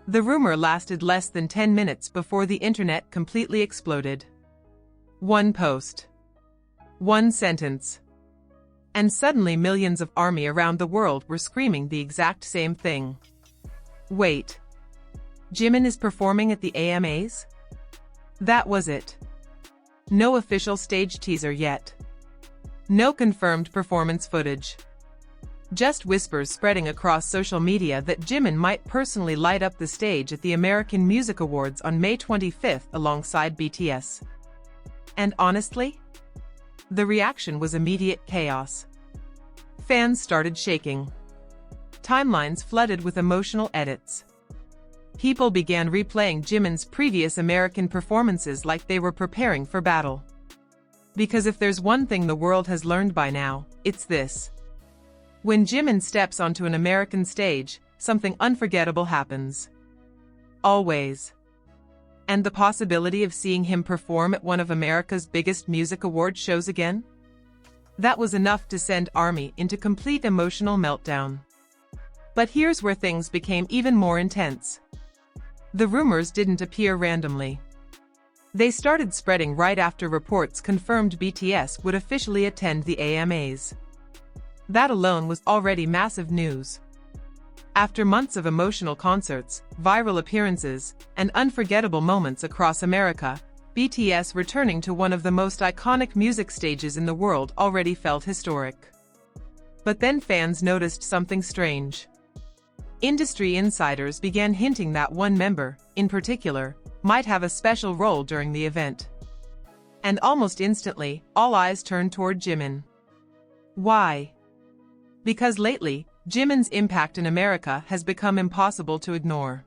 The rumor lasted less than 10 minutes before the internet completely exploded. One post. One sentence. And suddenly millions of ARMY around the world were screaming the exact same thing. Wait. Jimin is performing at the AMAs? That was it. No official stage teaser yet. No confirmed performance footage. Just whispers spreading across social media that Jimin might personally light up the stage at the American Music Awards on May 25th alongside BTS. And honestly, the reaction was immediate chaos. Fans started shaking. Timelines flooded with emotional edits. People began replaying Jimin's previous American performances like they were preparing for battle. Because if there's one thing the world has learned by now, it's this. When Jimin steps onto an American stage, something unforgettable happens. Always. And the possibility of seeing him perform at one of America's biggest music award shows again? That was enough to send ARMY into complete emotional meltdown. But here's where things became even more intense. The rumors didn't appear randomly. They started spreading right after reports confirmed BTS would officially attend the AMAs. That alone was already massive news. After months of emotional concerts, viral appearances, and unforgettable moments across America, BTS returning to one of the most iconic music stages in the world already felt historic. But then fans noticed something strange. Industry insiders began hinting that one member, in particular, might have a special role during the event. And almost instantly, all eyes turned toward Jimin. Why? Because lately, Jimin's impact in America has become impossible to ignore.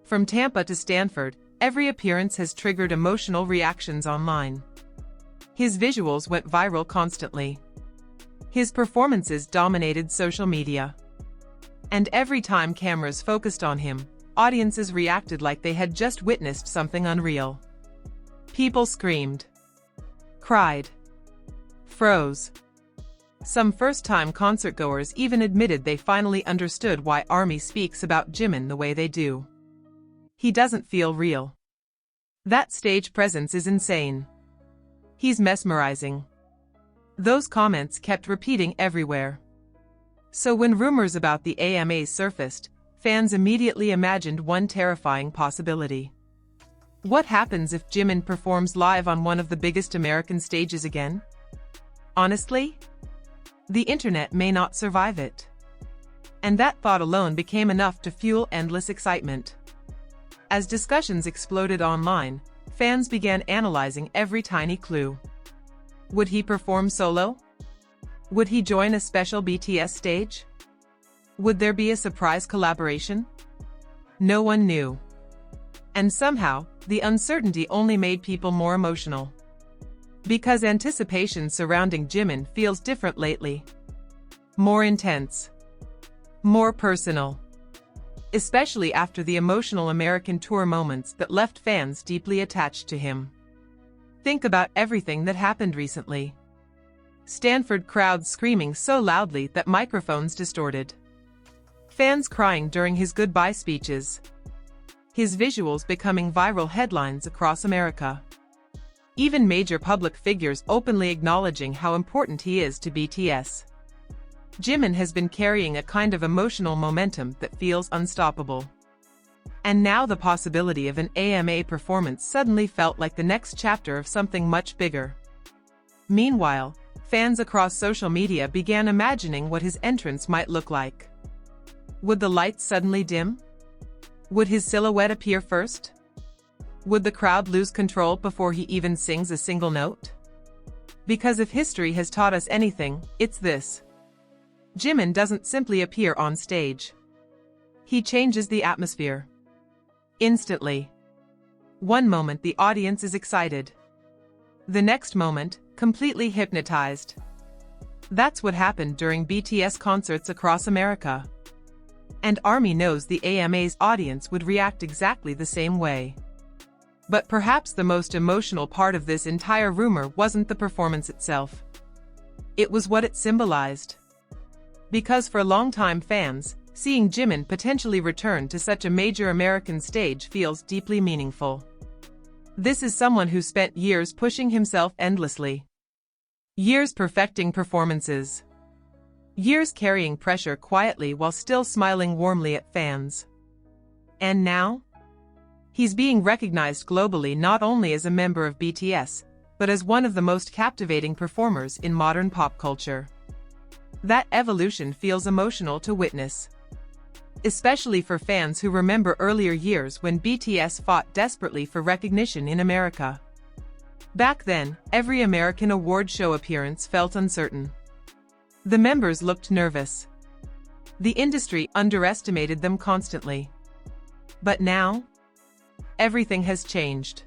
From Tampa to Stanford, every appearance has triggered emotional reactions online. His visuals went viral constantly. His performances dominated social media. And every time cameras focused on him, audiences reacted like they had just witnessed something unreal. People screamed, cried, froze. Some first-time concertgoers even admitted they finally understood why ARMY speaks about Jimin the way they do. He doesn't feel real. That stage presence is insane. He's mesmerizing. Those comments kept repeating everywhere. So when rumors about the AMAs surfaced, fans immediately imagined one terrifying possibility. What happens if Jimin performs live on one of the biggest American stages again? Honestly, the internet may not survive it. And that thought alone became enough to fuel endless excitement. As discussions exploded online, fans began analyzing every tiny clue. Would he perform solo? Would he join a special BTS stage? Would there be a surprise collaboration? No one knew. And somehow, the uncertainty only made people more emotional. Because anticipation surrounding Jimin feels different lately. More intense. More personal. Especially after the emotional American tour moments that left fans deeply attached to him. Think about everything that happened recently. Stanford crowds screaming so loudly that microphones distorted. Fans crying during his goodbye speeches. His visuals becoming viral headlines across America. Even major public figures openly acknowledging how important he is to BTS. Jimin has been carrying a kind of emotional momentum that feels unstoppable. And now the possibility of an AMA performance suddenly felt like the next chapter of something much bigger. Meanwhile, fans across social media began imagining what his entrance might look like. Would the lights suddenly dim? Would his silhouette appear first? Would the crowd lose control before he even sings a single note? Because if history has taught us anything, it's this. Jimin doesn't simply appear on stage. He changes the atmosphere. Instantly. One moment the audience is excited. The next moment, completely hypnotized. That's what happened during BTS concerts across America. And ARMY knows the AMA's audience would react exactly the same way. But perhaps the most emotional part of this entire rumor wasn't the performance itself. It was what it symbolized. Because for longtime fans, Seeing Jimin potentially return to such a major American stage feels deeply meaningful. This is someone who spent years pushing himself endlessly. Years perfecting performances. Years carrying pressure quietly while still smiling warmly at fans. And now? He's being recognized globally not only as a member of BTS, but as one of the most captivating performers in modern pop culture. That evolution feels emotional to witness. Especially for fans who remember earlier years when BTS fought desperately for recognition in America. Back then, every American award show appearance felt uncertain. The members looked nervous. The industry underestimated them constantly. But now? Everything has changed.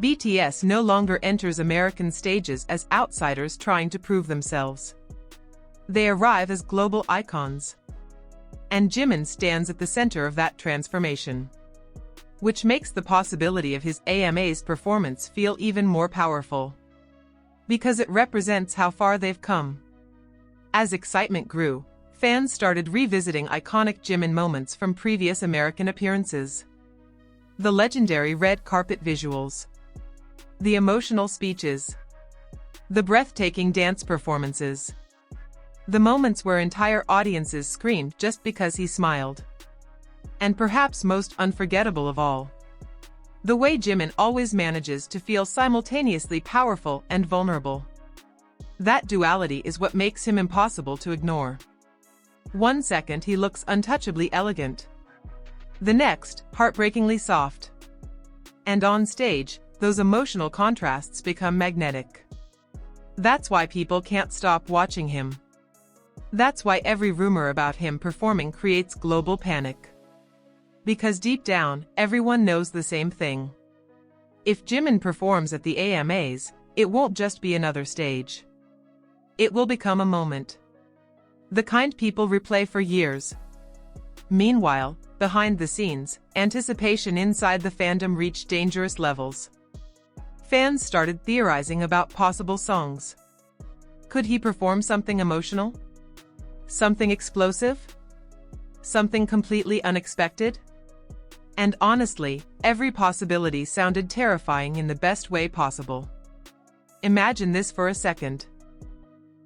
BTS no longer enters American stages as outsiders trying to prove themselves. They arrive as global icons. And Jimin stands at the center of that transformation. Which makes the possibility of his AMA's performance feel even more powerful. Because it represents how far they've come. As excitement grew, fans started revisiting iconic Jimin moments from previous American appearances. The legendary red carpet visuals. The emotional speeches. The breathtaking dance performances. The moments where entire audiences screamed just because he smiled. And perhaps most unforgettable of all, the way Jimin always manages to feel simultaneously powerful and vulnerable. That duality is what makes him impossible to ignore. One second he looks untouchably elegant. The next, heartbreakingly soft. And on stage, those emotional contrasts become magnetic. That's why people can't stop watching him. That's why every rumor about him performing creates global panic. Because deep down, everyone knows the same thing. If Jimin performs at the AMAs, it won't just be another stage. It will become a moment. The kind people replay for years. Meanwhile, behind the scenes, anticipation inside the fandom reached dangerous levels. Fans started theorizing about possible songs. Could he perform something emotional? Something explosive? Something completely unexpected? And honestly, every possibility sounded terrifying in the best way possible. Imagine this for a second.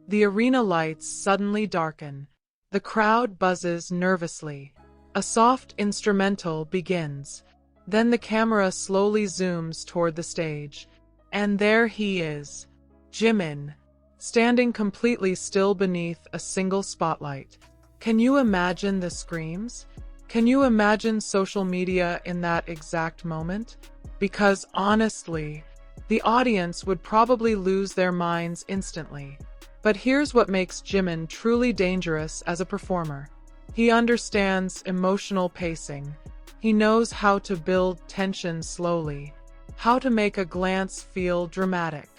The arena lights suddenly darken. The crowd buzzes nervously. A soft instrumental begins. Then the camera slowly zooms toward the stage. And there he is, Jimin, standing completely still beneath a single spotlight. Can you imagine the screams? Can you imagine social media in that exact moment? Because honestly, the audience would probably lose their minds instantly. But here's what makes Jimin truly dangerous as a performer. He understands emotional pacing. He knows how to build tension slowly, how to make a glance feel dramatic,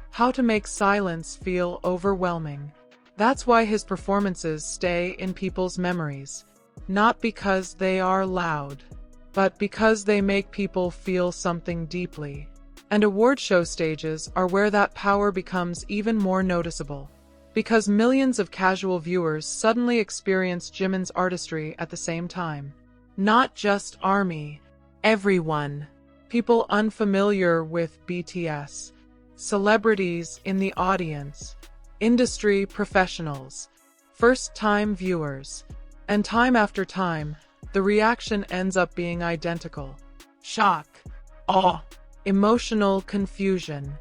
how to make silence feel overwhelming. That's why his performances stay in people's memories. Not because they are loud, but because they make people feel something deeply. And award show stages are where that power becomes even more noticeable. Because millions of casual viewers suddenly experience Jimin's artistry at the same time. Not just ARMY, everyone. People unfamiliar with BTS, celebrities in the audience, industry professionals, first-time viewers. And time after time, the reaction ends up being identical. Shock, awe, emotional confusion.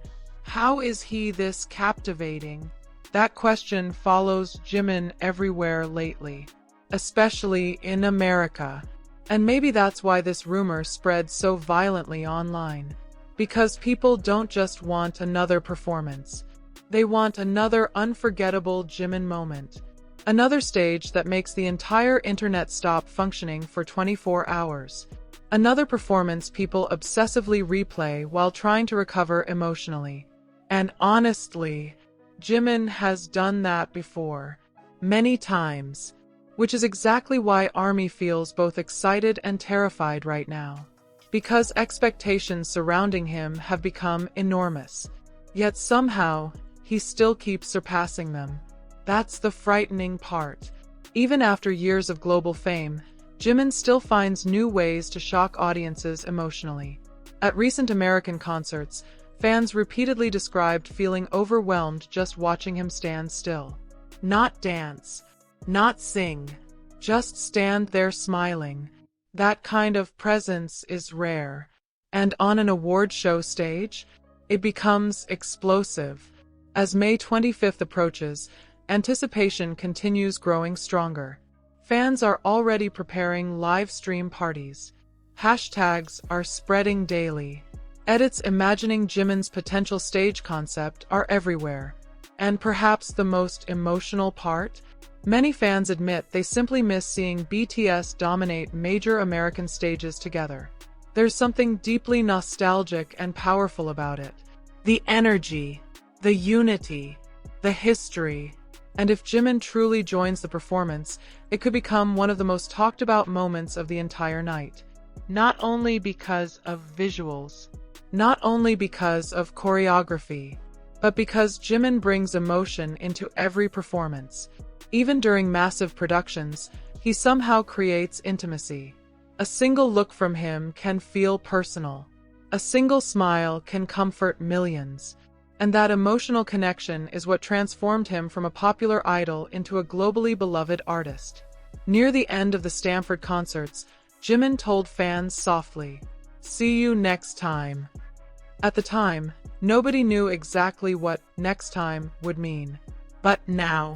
How is he this captivating? That question follows Jimin everywhere lately, especially in America. And maybe that's why this rumor spread so violently online. Because people don't just want another performance. They want another unforgettable Jimin moment. Another stage that makes the entire internet stop functioning for 24 hours. Another performance people obsessively replay while trying to recover emotionally. And honestly, Jimin has done that before. Many times. Which is exactly why ARMY feels both excited and terrified right now. Because expectations surrounding him have become enormous. Yet somehow, he still keeps surpassing them. That's the frightening part. Even after years of global fame, Jimin still finds new ways to shock audiences emotionally. At recent American concerts, fans repeatedly described feeling overwhelmed just watching him stand still. Not dance, not sing, just stand there smiling. That kind of presence is rare. And on an award show stage, it becomes explosive. As May 25th approaches, anticipation continues growing stronger. Fans are already preparing live stream parties. Hashtags are spreading daily. Edits imagining Jimin's potential stage concept are everywhere. And perhaps the most emotional part? Many fans admit they simply miss seeing BTS dominate major American stages together. There's something deeply nostalgic and powerful about it. The energy, the unity, the history. And if Jimin truly joins the performance, it could become one of the most talked about moments of the entire night. Not only because of visuals, not only because of choreography, but because Jimin brings emotion into every performance. Even during massive productions, he somehow creates intimacy. A single look from him can feel personal. A single smile can comfort millions. And that emotional connection is what transformed him from a popular idol into a globally beloved artist. Near the end of the Stanford concerts, Jimin told fans softly, "See you next time." At the time, nobody knew exactly what "next time" would mean. But now,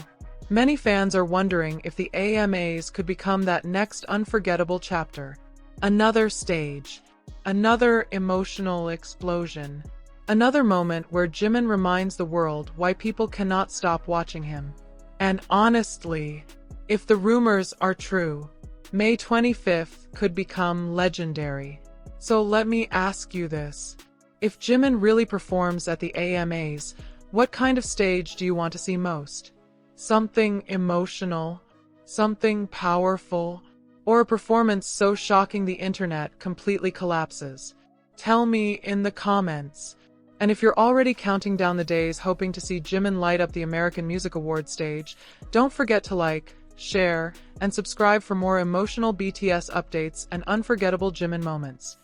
many fans are wondering if the AMAs could become that next unforgettable chapter. Another stage, another emotional explosion, another moment where Jimin reminds the world why people cannot stop watching him. And honestly, if the rumors are true, May 25th could become legendary. So let me ask you this. If Jimin really performs at the AMAs, what kind of stage do you want to see most? Something emotional, something powerful, or a performance so shocking the internet completely collapses? Tell me in the comments. And if you're already counting down the days hoping to see Jimin light up the American Music Awards stage, don't forget to like, share, and subscribe for more emotional BTS updates and unforgettable Jimin moments.